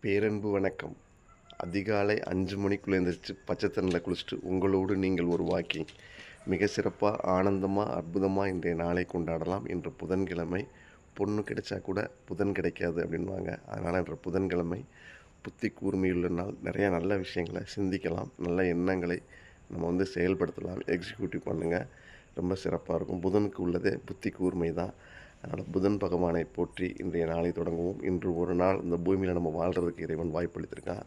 பேரன்பு வணக்கம். அதிகாலை 5 மணிக்குள்ள எந்திரிச்சு பச்சை தண்ணில குளிச்சுட்டு உங்களோடு நீங்கள் ஒரு வாக்கிங். மிக சிறப்பா, ஆனந்தமா, அற்புதமா இன்றைய நாளை கொண்டாடலாம். இன்று புதன்கிழமை. பொண்ணு கிடைச்சா கூட புதன் கிடைக்காது அப்படின்வாங்க. அதனால் இன்று புதன்கிழமை புத்தி கூர்மையுள்ள நாள். நிறையா நல்ல விஷயங்களை சிந்திக்கலாம். நல்ல எண்ணங்களை நம்ம செயல்படுத்தலாம். எக்ஸிக்யூட்டிவ் பண்ணுங்கள். ரொம்ப சிறப்பாக இருக்கும். புதனுக்கு உள்ளதே புத்தி கூர்மை தான். அதனால் புதன் பகவானை போற்றி இன்றைய நாளை தொடங்குவோம். இன்று ஒரு நாள் இந்த பூமியில் நம்ம வாழ்கிறதுக்கு இறைவன் வாய்ப்பளித்திருக்கான்.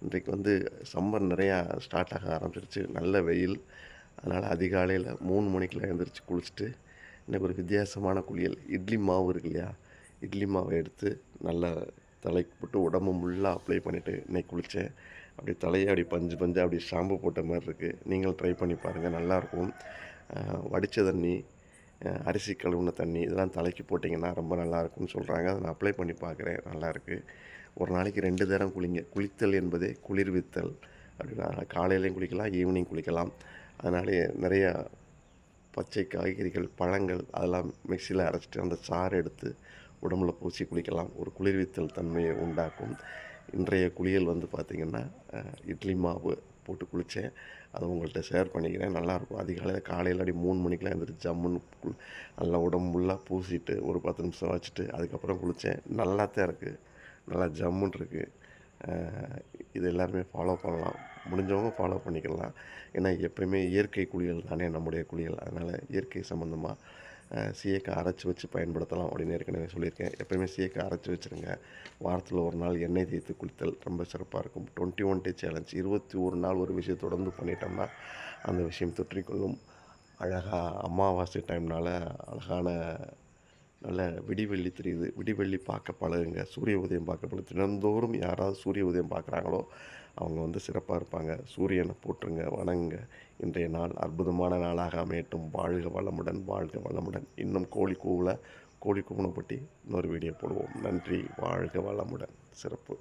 இன்றைக்கு சம்மர் நிறையா ஸ்டார்ட் ஆக ஆரம்பிச்சிருச்சு. நல்ல வெயில். அதனால் அதிகாலையில் 3 மணிக்கெலாம் எழுந்திரிச்சு குளிச்சுட்டு இன்றைக்கி ஒரு வித்தியாசமான குளியல். இட்லி மாவு இருக்கு இல்லையா, இட்லி மாவை எடுத்து நல்லா தலைக்கு போட்டு உடம்பு முள்ளாக அப்ளை பண்ணிவிட்டு இன்றைக்கி குளித்தேன். அப்படி தலையை அப்படி பஞ்சு பஞ்சாக அப்படி ஷாம்பு போட்ட மாதிரி இருக்குது. நீங்கள் ட்ரை பண்ணி பாருங்கள், நல்லாயிருக்கும். வடித்த தண்ணி, அரிசி கழுவுன தண்ணி இதெல்லாம் தலைக்கு போட்டிங்கன்னா ரொம்ப நல்லாயிருக்கும்னு சொல்கிறாங்க. அதை நான் அப்ளை பண்ணி பார்க்குறேன், நல்லாயிருக்கு. ஒரு நாளைக்கு 2 தரம் குளிங்க. குளித்தல் என்பதே குளிர்வித்தல் அப்படின்னா, காலையிலையும் குளிக்கலாம், ஈவினிங் குளிக்கலாம். அதனாலே நிறையா பச்சை காய்கறிகள், பழங்கள் அதெல்லாம் மிக்சியில் அரைச்சிட்டு அந்த சாறு எடுத்து உடம்புல பூசி குளிக்கலாம். ஒரு குளிர்வித்தல் தன்மையை உண்டாக்கும். இன்றைய குளியல் பார்த்திங்கன்னா, இட்லி மாவு போட்டு குளித்தேன். அதை உங்கள்கிட்ட ஷேர் பண்ணிக்கிறேன். நல்லாயிருக்கும். அதிகாலையில் காலையில் அப்படி 3 மணிக்கெலாம் எழுந்திரிச்சு ஜம்முன்னு நல்லா உடம்பு ஃபுல்லாக பூசிட்டு ஒரு 10 நிமிஷம் வச்சுட்டு அதுக்கப்புறம் குளித்தேன். நல்லாத்தான் இருக்குது. நல்லா ஜம்முன்னு இருக்குது. இது எல்லாருமே ஃபாலோ பண்ணலாம். முடிஞ்சவங்க ஃபாலோ பண்ணிக்கலாம். ஏன்னா எப்பயுமே இயற்கை குளியல் தானே நம்முடைய குளியல். அதனால் இயற்கை சம்மந்தமாக சீயக்காய் அரைச்சி வச்சு பயன்படுத்தலாம் அப்படின்னு ஏற்கனவே சொல்லியிருக்கேன். எப்போயுமே சீயக்காய் அரைச்சி வச்சுருங்க. வாரத்தில் ஒரு நாள் எண்ணெய் தேய்த்து குளித்தல் ரொம்ப சிறப்பாக இருக்கும். 21 டே சேலஞ்ச். 21 நாள் ஒரு விஷயம் தொடர்ந்து பண்ணிட்டோம்னா அந்த விஷயம் தொற்றிக்கொள்ளும். அழகாக அமாவாசை டைம்னால் அழகான நல்ல விடிவெள்ளி தெரியுது. விடிவெள்ளி பார்க்க பழகுங்க. சூரிய உதயம் பார்க்க பழகு. தினந்தோறும் யாராவது சூரிய உதயம் பார்க்குறாங்களோ அவங்க சிறப்பாக இருப்பாங்க. சூரியனை போற்றுங்க, வணங்குங்க. இன்றைய நாள் அற்புதமான நாளாக அமையட்டும். வாழ்க வளமுடன், வாழ்க வளமுடன். இன்னும் கோழி கூவனை பற்றி இன்னொரு வீடியோ போடுவோம். நன்றி. வாழ்க வளமுடன். சிறப்பு.